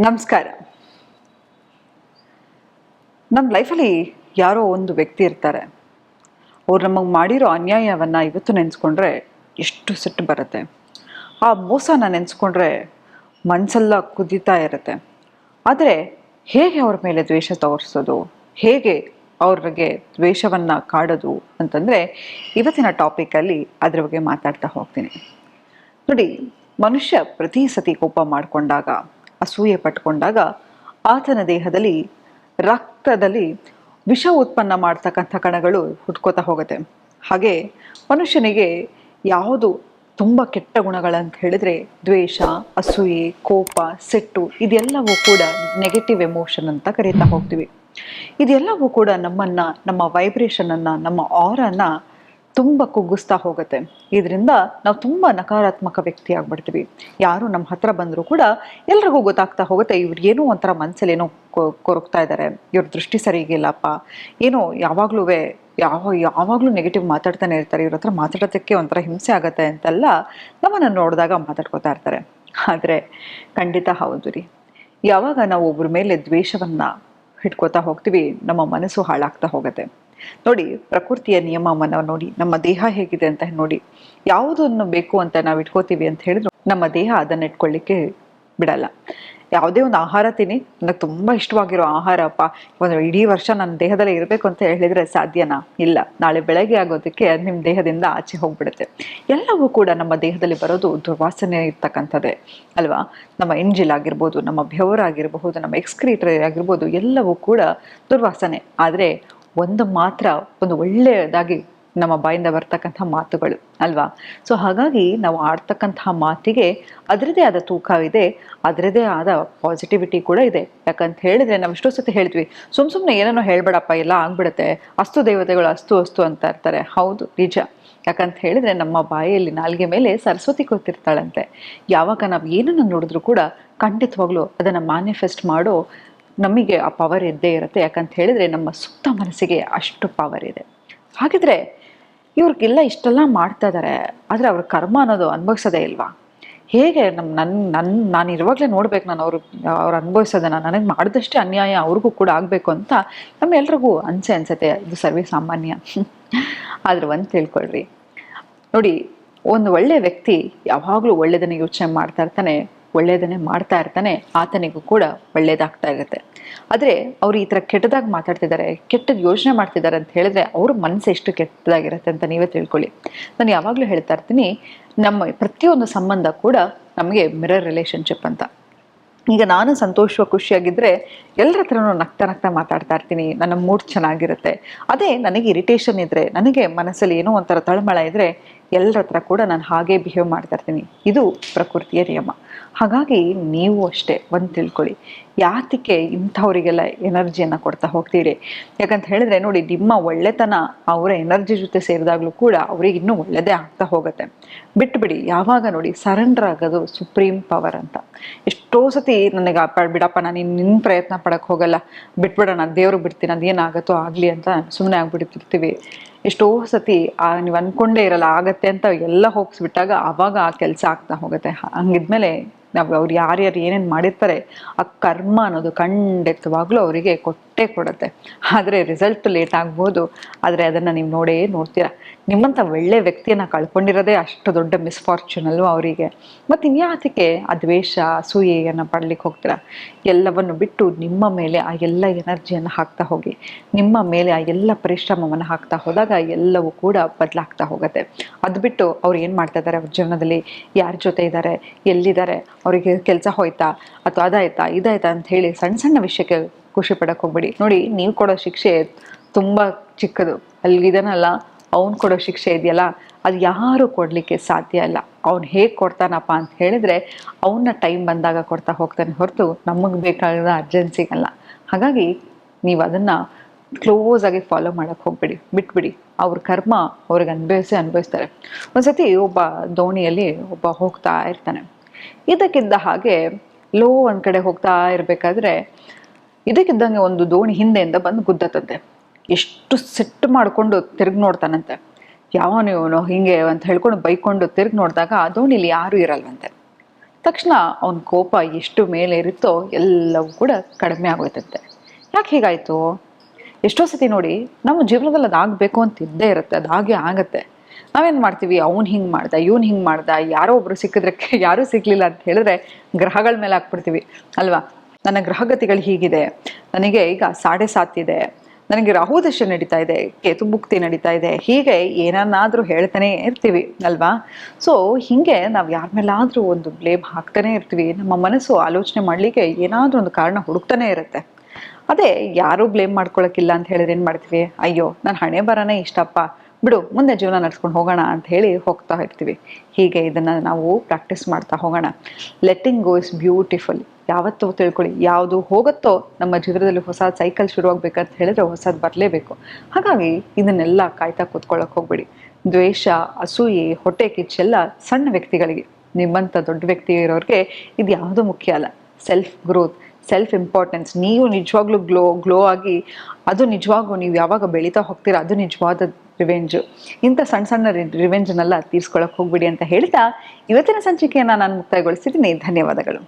ನಮಸ್ಕಾರ. ನಮ್ಮ ಲೈಫಲ್ಲಿ ಯಾರೋ ಒಂದು ವ್ಯಕ್ತಿ ಇರ್ತಾರೆ. ಅವ್ರು ನಮಗೆ ಮಾಡಿರೋ ಅನ್ಯಾಯವನ್ನು ಇವತ್ತು ನೆನೆಸ್ಕೊಂಡ್ರೆ ಎಷ್ಟು ಸಿಟ್ಟು ಬರುತ್ತೆ. ಆ ಮೋಸನ ನೆನೆಸ್ಕೊಂಡ್ರೆ ಮನಸ್ಸೆಲ್ಲ ಕುದೀತಾ ಇರುತ್ತೆ. ಆದರೆ ಹೇಗೆ ಅವ್ರ ಮೇಲೆ ದ್ವೇಷ ತೋರಿಸೋದು, ಹೇಗೆ ಅವ್ರಿಗೆ ದ್ವೇಷವನ್ನು ಕಾಡೋದು ಅಂತಂದರೆ ಇವತ್ತಿನ ಟಾಪಿಕಲ್ಲಿ ಅದ್ರ ಬಗ್ಗೆ ಮಾತಾಡ್ತಾ ಹೋಗ್ತೀನಿ. ನೋಡಿ, ಮನುಷ್ಯ ಪ್ರತಿ ಸತಿ ಕೋಪ ಮಾಡಿಕೊಂಡಾಗ, ಅಸೂಯೆ ಪಟ್ಕೊಂಡಾಗ ಆತನ ದೇಹದಲ್ಲಿ ರಕ್ತದಲ್ಲಿ ವಿಷ ಉತ್ಪನ್ನ ಮಾಡ್ತಕ್ಕಂಥ ಕಣಗಳು ಹುಟ್ಕೋತಾ ಹೋಗುತ್ತೆ. ಹಾಗೆ ಮನುಷ್ಯನಿಗೆ ಯಾವುದು ತುಂಬ ಕೆಟ್ಟ ಗುಣಗಳಂತ ಹೇಳಿದ್ರೆ ದ್ವೇಷ, ಅಸೂಯೆ, ಕೋಪ, ಸಿಟ್ಟು ಇದೆಲ್ಲವೂ ಕೂಡ ನೆಗೆಟಿವ್ ಎಮೋಷನ್ ಅಂತ ಕರೀತಾ ಹೋಗ್ತೀವಿ. ಇದೆಲ್ಲವೂ ಕೂಡ ನಮ್ಮನ್ನು, ನಮ್ಮ ವೈಬ್ರೇಷನನ್ನು, ನಮ್ಮ ಆರನ್ನ ತುಂಬ ಕುಗ್ಗಿಸ್ತಾ ಹೋಗುತ್ತೆ. ಇದರಿಂದ ನಾವು ತುಂಬ ನಕಾರಾತ್ಮಕ ವ್ಯಕ್ತಿ ಆಗ್ಬಿಡ್ತೀವಿ. ಯಾರು ನಮ್ಮ ಹತ್ರ ಬಂದರೂ ಕೂಡ ಎಲ್ರಿಗೂ ಗೊತ್ತಾಗ್ತಾ ಹೋಗುತ್ತೆ, ಇವ್ರು ಏನೋ ಒಂಥರ ಮನಸ್ಸಲ್ಲಿ ಏನೋ ಕೊರಗ್ತಾ ಇದ್ದಾರೆ, ಇವ್ರ ದೃಷ್ಟಿ ಸರಿಗಿಲ್ಲಪ್ಪ, ಏನೋ ಯಾವಾಗಲೂ ನೆಗೆಟಿವ್ ಮಾತಾಡ್ತಾನೆ ಇರ್ತಾರೆ, ಇವ್ರ ಹತ್ರ ಮಾತಾಡೋದಕ್ಕೆ ಒಂಥರ ಹಿಂಸೆ ಆಗುತ್ತೆ ಅಂತೆಲ್ಲ ನಮ್ಮನ್ನು ನೋಡಿದಾಗ ಮಾತಾಡ್ಕೋತಾ ಇರ್ತಾರೆ. ಆದರೆ ಖಂಡಿತ ಹೌದು ರೀ, ಯಾವಾಗ ನಾವು ಒಬ್ಬರ ಮೇಲೆ ದ್ವೇಷವನ್ನು ಹಿಡ್ಕೋತಾ ಹೋಗ್ತೀವಿ ನಮ್ಮ ಮನಸ್ಸು ಹಾಳಾಗ್ತಾ ಹೋಗುತ್ತೆ. ನೋಡಿ, ಪ್ರಕೃತಿಯ ನಿಯಮವನ್ನು ನೋಡಿ, ನಮ್ಮ ದೇಹ ಹೇಗಿದೆ ಅಂತ ನೋಡಿ. ಯಾವುದನ್ನು ಬೇಕು ಅಂತ ನಾವು ಇಟ್ಕೋತೀವಿ ಅಂತ ಹೇಳಿದ್ರು ನಮ್ಮ ದೇಹ ಅದನ್ನು ಇಟ್ಕೊಳ್ಳಿಕ್ಕೆ ಬಿಡಲ್ಲ. ಯಾವುದೇ ಒಂದು ಆಹಾರ ತಿನ್ನಿ, ನನಗೆ ತುಂಬ ಇಷ್ಟವಾಗಿರೋ ಆಹಾರಪ್ಪ, ಒಂದು ಇಡೀ ವರ್ಷ ನನ್ನ ದೇಹದಲ್ಲೇ ಇರಬೇಕು ಅಂತ ಹೇಳಿದರೆ ಸಾಧ್ಯನಾ? ಇಲ್ಲ. ನಾಳೆ ಬೆಳಗ್ಗೆ ಆಗೋದಕ್ಕೆ ಅದು ನಿಮ್ಮ ದೇಹದಿಂದ ಆಚೆ ಹೋಗ್ಬಿಡುತ್ತೆ. ಎಲ್ಲವೂ ಕೂಡ ನಮ್ಮ ದೇಹದಲ್ಲಿ ಬರೋದು ದುರ್ವಾಸನೆ ಇರ್ತಕ್ಕಂಥದ್ದೇ ಅಲ್ವಾ? ನಮ್ಮ ಎಂಜಿಲ್ ಆಗಿರ್ಬೋದು, ನಮ್ಮ ಬೆವರಾಗಿರಬಹುದು, ನಮ್ಮ ಎಕ್ಸ್ಕ್ರೀಟರಿ ಆಗಿರ್ಬೋದು, ಎಲ್ಲವೂ ಕೂಡ ದುರ್ವಾಸನೆ. ಆದರೆ ಒಂದು ಮಾತ್ರ ಒಂದು ಒಳ್ಳೆಯದಾಗಿ ನಮ್ಮ ಬಾಯಿಂದ ಬರ್ತಕ್ಕಂಥ ಮಾತುಗಳು ಅಲ್ವಾ? ಸೊ ಹಾಗಾಗಿ ನಾವು ಆಡ್ತಕ್ಕಂತಹ ಮಾತಿಗೆ ಅದರದೇ ಆದ ತೂಕವಿದೆ, ಅದರದೇ ಆದ ಪಾಸಿಟಿವಿಟಿ ಕೂಡ ಇದೆ. ಯಾಕಂತ ಹೇಳಿದ್ರೆ ನಾವು ಎಷ್ಟೋ ಸತಿ ಹೇಳ್ತೀವಿ, ಸುಮ್ಮನೆ ಏನೇನೋ ಹೇಳ್ಬೇಡಪ್ಪ, ಎಲ್ಲ ಆಗ್ಬಿಡುತ್ತೆ, ಅಸ್ತು ದೇವತೆಗಳು ಅಸ್ತು ಅಸ್ತು ಅಂತ ಇರ್ತಾರೆ. ಹೌದು, ನಿಜ. ಯಾಕಂತ ಹೇಳಿದ್ರೆ ನಮ್ಮ ಬಾಯಲ್ಲಿ ನಾಲ್ಗೆ ಮೇಲೆ ಸರಸ್ವತಿ ಕೂತಿರ್ತಾಳಂತೆ. ಯಾವಾಗ ನಾವು ಏನನ್ನು ನೋಡಿದ್ರು ಕೂಡ ಖಂಡಿತವಾಗ್ಲೂ ಅದನ್ನು ಮ್ಯಾನಿಫೆಸ್ಟ್ ಮಾಡೋ ನಮಗೆ ಆ ಪವರ್ ಇದ್ದೇ ಇರುತ್ತೆ. ಯಾಕಂತ ಹೇಳಿದ್ರೆ ನಮ್ಮ ಸುತ್ತ ಮನಸ್ಸಿಗೆ ಅಷ್ಟು ಪವರ್ ಇದೆ. ಹಾಗಿದ್ರೆ ಇವ್ರಿಗೆಲ್ಲ ಇಷ್ಟೆಲ್ಲ ಮಾಡ್ತಾ ಇದ್ದಾರೆ, ಆದರೆ ಅವ್ರ ಕರ್ಮ ಅನ್ನೋದು ಅನುಭವಿಸೋದೇ ಇಲ್ವಾ? ಹೇಗೆ ನಾನು ಇರುವಾಗಲೇ ನೋಡ್ಬೇಕು, ನಾನು ಅವ್ರು ಅನುಭವಿಸೋದನ್ನು, ನನಗೆ ಮಾಡಿದಷ್ಟೇ ಅನ್ಯಾಯ ಅವ್ರಿಗೂ ಕೂಡ ಆಗಬೇಕು ಅಂತ ನಮ್ಮೆಲ್ರಿಗೂ ಅನ್ಸತ್ತೆ. ಇದು ಸರ್ವೇ ಸಾಮಾನ್ಯ. ಆದ್ರೆ ಒಂದು ತಿಳ್ಕೊಳ್ರಿ, ನೋಡಿ, ಒಂದು ಒಳ್ಳೆ ವ್ಯಕ್ತಿ ಯಾವಾಗಲೂ ಒಳ್ಳೆಯದನ್ನು ಯೋಚನೆ ಮಾಡ್ತಾ ಇರ್ತಾನೆ, ಒಳ್ಳೆಯದನ್ನೇ ಮಾಡ್ತಾ ಇರ್ತಾನೆ, ಆತನಿಗೂ ಕೂಡ ಒಳ್ಳೇದಾಗ್ತಾ ಇರುತ್ತೆ. ಆದರೆ ಅವ್ರು ಈ ಥರ ಕೆಟ್ಟದಾಗಿ ಮಾತಾಡ್ತಿದ್ದಾರೆ, ಕೆಟ್ಟದ್ದು ಯೋಚನೆ ಮಾಡ್ತಿದ್ದಾರೆ ಅಂತ ಹೇಳಿದ್ರೆ ಅವ್ರ ಮನಸ್ಸು ಎಷ್ಟು ಕೆಟ್ಟದಾಗಿರುತ್ತೆ ಅಂತ ನೀವೇ ತಿಳ್ಕೊಳ್ಳಿ. ನಾನು ಯಾವಾಗಲೂ ಹೇಳ್ತಾ ಇರ್ತೀನಿ, ನಮ್ಮ ಪ್ರತಿಯೊಂದು ಸಂಬಂಧ ಕೂಡ ನಮಗೆ ಮಿರರ್ ರಿಲೇಷನ್ಶಿಪ್ ಅಂತ. ಈಗ ನಾನು ಸಂತೋಷವಾಗಿ ಖುಷಿಯಾಗಿದ್ದರೆ ಎಲ್ಲರ ಹತ್ರನೂ ನಗ್ತಾ ಮಾತಾಡ್ತಾ ಇರ್ತೀನಿ, ನನ್ನ ಮೂಡ್ ಚೆನ್ನಾಗಿರುತ್ತೆ. ಅದೇ ನನಗೆ ಇರಿಟೇಷನ್ ಇದ್ದರೆ, ನನಗೆ ಮನಸ್ಸಲ್ಲಿ ಏನೋ ಒಂಥರ ತಳಮಳ ಇದ್ದರೆ ಎಲ್ಲರ ಹತ್ರ ಕೂಡ ನಾನು ಹಾಗೇ ಬಿಹೇವ್ ಮಾಡ್ತಾ ಇರ್ತೀನಿ. ಇದು ಪ್ರಕೃತಿಯ ನಿಯಮ. ಹಾಗಾಗಿ ನೀವು ಅಷ್ಟೇ ಒಂದು ತಿಳ್ಕೊಳ್ಳಿ, ಯಾತಕ್ಕೆ ಇಂಥವರಿಗೆಲ್ಲ ಎನರ್ಜಿಯನ್ನು ಕೊಡ್ತಾ ಹೋಗ್ತೀರಿ? ಯಾಕಂತ ಹೇಳಿದ್ರೆ ನೋಡಿ, ನಿಮ್ಮ ಒಳ್ಳೆತನ ಅವರ ಎನರ್ಜಿ ಜೊತೆ ಸೇರಿದಾಗಲೂ ಕೂಡ ಅವ್ರಿಗೆ ಇನ್ನೂ ಒಳ್ಳೆಯದೇ ಆಗ್ತಾ ಹೋಗುತ್ತೆ. ಬಿಟ್ಬಿಡಿ. ಯಾವಾಗ ನೋಡಿ, ಸರೆಂಡರ್ ಆಗೋದು ಸುಪ್ರೀಂ ಪವರ್ ಅಂತ. ಎಷ್ಟೋ ಸತಿ ನನಗೆ ಬಿಡಪ್ಪ, ನಾನು ನಿನ್ನ ಪ್ರಯತ್ನ ಪಡಕ್ಕೆ ಹೋಗಲ್ಲ, ಬಿಟ್ಬಿಡೋಣ, ದೇವ್ರಿಗೆ ಬಿಡ್ತೀನಿ, ಅದೇನಾಗತ್ತೋ ಆಗಲಿ ಅಂತ ಸುಮ್ಮನೆ ಆಗ್ಬಿಡ್ತಿರ್ತೀವಿ. ಎಷ್ಟೋ ಸತಿ ನೀವು ಅಂದ್ಕೊಂಡೇ ಇರಲ್ಲ ಆಗತ್ತೆ ಅಂತ ಎಲ್ಲ ಹೋಗಿಸ್ಬಿಟ್ಟಾಗ ಆವಾಗ ಆ ಕೆಲಸ ಆಗ್ತಾ ಹೋಗುತ್ತೆ. ಹಂಗಿದ್ಮೇಲೆ ನಾವು ಅವ್ರು ಯಾರ್ಯಾರು ಏನೇನು ಮಾಡಿರ್ತಾರೆ ಆ ಕರ್ಮ ಅನ್ನೋದು ಖಂಡಿತವಾಗ್ಲೂ ಅವರಿಗೆ ಕೊಟ್ಟೇ ಕೊಡುತ್ತೆ. ಆದರೆ ರಿಸಲ್ಟ್ ಲೇಟ್ ಆಗ್ಬೋದು, ಆದರೆ ಅದನ್ನು ನೀವು ನೋಡ್ತೀರಾ. ನಿಮ್ಮಂಥ ಒಳ್ಳೆ ವ್ಯಕ್ತಿಯನ್ನು ಕಳ್ಕೊಂಡಿರೋದೇ ಅಷ್ಟು ದೊಡ್ಡ ಮಿಸ್ಫಾರ್ಚೂನ್ ಅಲ್ವ ಅವರಿಗೆ. ಮತ್ತು ಇನ್ಯಾತಕ್ಕೆ ಆ ದ್ವೇಷ, ಅಸೂಯೆಯನ್ನು ಪಡ್ಲಿಕ್ಕೆ ಹೋಗ್ತೀರಾ? ಎಲ್ಲವನ್ನು ಬಿಟ್ಟು ನಿಮ್ಮ ಮೇಲೆ ಆ ಎಲ್ಲ ಎನರ್ಜಿಯನ್ನು ಹಾಕ್ತಾ ಹೋಗಿ, ನಿಮ್ಮ ಮೇಲೆ ಆ ಎಲ್ಲ ಪರಿಶ್ರಮವನ್ನು ಹಾಕ್ತಾ ಹೋದಾಗ ಎಲ್ಲವೂ ಕೂಡ ಬದಲಾಗ್ತಾ ಹೋಗುತ್ತೆ. ಅದು ಬಿಟ್ಟು ಅವ್ರು ಏನು ಮಾಡ್ತಾ ಇದ್ದಾರೆ, ಅವ್ರ ಜೀವನದಲ್ಲಿ ಯಾರ ಜೊತೆ ಇದ್ದಾರೆ, ಎಲ್ಲಿದ್ದಾರೆ, ಅವರಿಗೆ ಕೆಲಸ ಹೋಯ್ತಾ ಅಥವಾ ಅದಾಯ್ತಾ ಇದಾಯ್ತಾ ಅಂತ ಹೇಳಿ ಸಣ್ಣ ವಿಷಯಕ್ಕೆ ಖುಷಿ ಪಡಕ್ಕೆ ಹೋಗ್ಬೇಡಿ. ನೋಡಿ, ನೀವು ಕೊಡೋ ಶಿಕ್ಷೆ ತುಂಬ ಚಿಕ್ಕದು, ಅಲ್ಲಿದನಲ್ಲ ಅವ್ನು ಕೊಡೋ ಶಿಕ್ಷೆ ಇದೆಯಲ್ಲ, ಅದು ಯಾರು ಕೊಡಲಿಕ್ಕೆ ಸಾಧ್ಯ ಇಲ್ಲ. ಅವ್ನು ಹೇಗೆ ಕೊಡ್ತಾನಪ್ಪ ಅಂತ ಹೇಳಿದ್ರೆ ಅವನ್ನ ಟೈಮ್ ಬಂದಾಗ ಕೊಡ್ತಾ ಹೋಗ್ತಾನೆ ಹೊರತು ನಮಗೆ ಬೇಕಾದ ಅರ್ಜೆನ್ಸಿಗಲ್ಲ. ಹಾಗಾಗಿ ನೀವು ಅದನ್ನು ಕ್ಲೋಸ್ ಆಗಿ ಫಾಲೋ ಮಾಡೋಕ್ಕೆ ಹೋಗ್ಬೇಡಿ, ಬಿಟ್ಬಿಡಿ. ಅವ್ರ ಕರ್ಮ ಅವ್ರಿಗೆ ಅನುಭವಿಸ್ತಾರೆ. ಒಂದ್ಸತಿ ಒಬ್ಬ ದೋಣಿಯಲ್ಲಿ ಒಬ್ಬ ಹೋಗ್ತಾ ಇರ್ತಾನೆ. ಇದಕ್ಕಿದ್ದ ಹಾಗೆ ಒಂದು ಕಡೆ ಹೋಗ್ತಾ ಇರಬೇಕಾದ್ರೆ ಇದಕ್ಕಿದ್ದಂಗೆ ಒಂದು ದೋಣಿ ಹಿಂದೆಯಿಂದ ಬಂದು ಗುದ್ದತಂತೆ. ಎಷ್ಟು ಸಿಟ್ಟು ಮಾಡಿಕೊಂಡು ತಿರುಗಿ ನೋಡ್ತಾನಂತೆ. ಯಾವನು ಇವನು ಹಿಂಗೆ ಅಂತ ಹೇಳ್ಕೊಂಡು ಬೈಕೊಂಡು ತಿರುಗಿ ನೋಡಿದಾಗ ಆ ದೋಣಿಲಿ ಯಾರೂ ಇರಲ್ವಂತೆ. ತಕ್ಷಣ ಅವನ ಕೋಪ ಎಷ್ಟು ಮೇಲೆ ಇರುತ್ತೋ ಎಲ್ಲವೂ ಕೂಡ ಕಡಿಮೆ ಆಗೋಯ್ತಂತೆ. ಯಾಕೆ ಹೀಗಾಯಿತು? ಎಷ್ಟೋ ಸತಿ ನೋಡಿ ನಮ್ಮ ಜೀವನದಲ್ಲಿ ಅದಾಗಬೇಕು ಅಂತ ಇದ್ದೇ ಇರುತ್ತೆ, ಅದಾಗೆ ಆಗತ್ತೆ. ನಾವೇನು ಮಾಡ್ತೀವಿ, ಅವ್ನು ಹಿಂಗೆ ಮಾಡ್ದ, ಇವ್ನು ಹಿಂಗೆ ಮಾಡ್ದ, ಯಾರೋ ಒಬ್ರು ಸಿಕ್ಕಿದ್ರೆ ಯಾರೂ ಸಿಗ್ಲಿಲ್ಲ ಅಂತ ಹೇಳಿದ್ರೆ ಗ್ರಹಗಳ ಮೇಲೆ ಹಾಕ್ಬಿಡ್ತೀವಿ ಅಲ್ವಾ. ನನ್ನ ಗ್ರಹಗತಿಗಳು ಹೀಗಿದೆ, ನನಗೆ ಈಗ 7.5 ಇದೆ, ನನಗೆ ರಾಹು ದಶೆ ನಡೀತಾ ಇದೆ, ಕೇತು ಭುಕ್ತಿ ನಡೀತಾ ಇದೆ, ಹೀಗೆ ಏನನ್ನಾದರೂ ಹೇಳ್ತಾನೆ ಇರ್ತೀವಿ ಅಲ್ವಾ. ಸೊ ಹೀಗೆ ನಾವು ಯಾರ ಮೇಲಾದರೂ ಒಂದು ಬ್ಲೇಮ್ ಹಾಕ್ತಾನೆ ಇರ್ತೀವಿ. ನಮ್ಮ ಮನಸ್ಸು ಆಲೋಚನೆ ಮಾಡಲಿಕ್ಕೆ ಏನಾದರೂ ಒಂದು ಕಾರಣ ಹುಡುಕ್ತಾನೆ ಇರುತ್ತೆ. ಅದೇ ಯಾರೂ ಬ್ಲೇಮ್ ಮಾಡ್ಕೊಳಕ್ಕಿಲ್ಲ ಅಂತ ಹೇಳಿದ್ರೆ ಏನು ಮಾಡ್ತೀವಿ, ಅಯ್ಯೋ ನನ್ನ ಹಣೆ ಬರನೇ ಇಷ್ಟಪ್ಪ, ಬಿಡು ಮುಂದೆ ಜೀವನ ನಡ್ಸ್ಕೊಂಡು ಹೋಗೋಣ ಅಂತ ಹೇಳಿ ಹೋಗ್ತಾ ಇರ್ತೀವಿ. ಹೀಗೆ ಇದನ್ನು ನಾವು ಪ್ರಾಕ್ಟೀಸ್ ಮಾಡ್ತಾ ಹೋಗೋಣ. Letting go is beautiful. ಯಾವತ್ತೂ ತಿಳ್ಕೊಳ್ಳಿ, ಯಾವುದು ಹೋಗುತ್ತೋ ನಮ್ಮ ಜೀವನದಲ್ಲಿ ಹೊಸ ಸೈಕಲ್ ಶುರುವಾಗಬೇಕಂತ ಹೇಳಿದ್ರೆ ಹೊಸದು ಬರಲೇಬೇಕು. ಹಾಗಾಗಿ ಇದನ್ನೆಲ್ಲ ಕಾಯ್ತಾ ಕೂತ್ಕೊಳ್ಳೋಕೆ ಹೋಗ್ಬೇಡಿ. ದ್ವೇಷ, ಅಸೂಯೆ, ಹೊಟ್ಟೆ ಕಿಚ್ಚೆಲ್ಲ ಸಣ್ಣ ವ್ಯಕ್ತಿಗಳಿಗೆ. ನಿಮ್ಮಂಥ ದೊಡ್ಡ ವ್ಯಕ್ತಿ ಇರೋರಿಗೆ ಇದು ಯಾವುದೂ ಮುಖ್ಯ ಅಲ್ಲ. ಸೆಲ್ಫ್ ಗ್ರೋತ್, ಸೆಲ್ಫ್ ಇಂಪಾರ್ಟೆನ್ಸ್, ನೀವು ನಿಜವಾಗ್ಲೂ ಗ್ಲೋ ಆಗಿ, ಅದು ನಿಜವಾಗೂ ನೀವು ಯಾವಾಗ ಬೆಳೀತಾ ಹೋಗ್ತೀರಾ ಅದು ನಿಜವಾದ ರಿವೆಂಜು. ಇಂಥ ಸಣ್ಣ ಸಣ್ಣ ರಿವೆಂಜನ್ನೆಲ್ಲ ತೀರ್ಸ್ಕೊಳಕ್ಕೆ ಹೋಗ್ಬಿಡಿ ಅಂತ ಹೇಳ್ತಾ ಇವತ್ತಿನ ಸಂಚಿಕೆಯನ್ನು ನಾನು ಮುಕ್ತಾಯಗೊಳಿಸಿದ್ದೀನಿ. ಧನ್ಯವಾದಗಳು.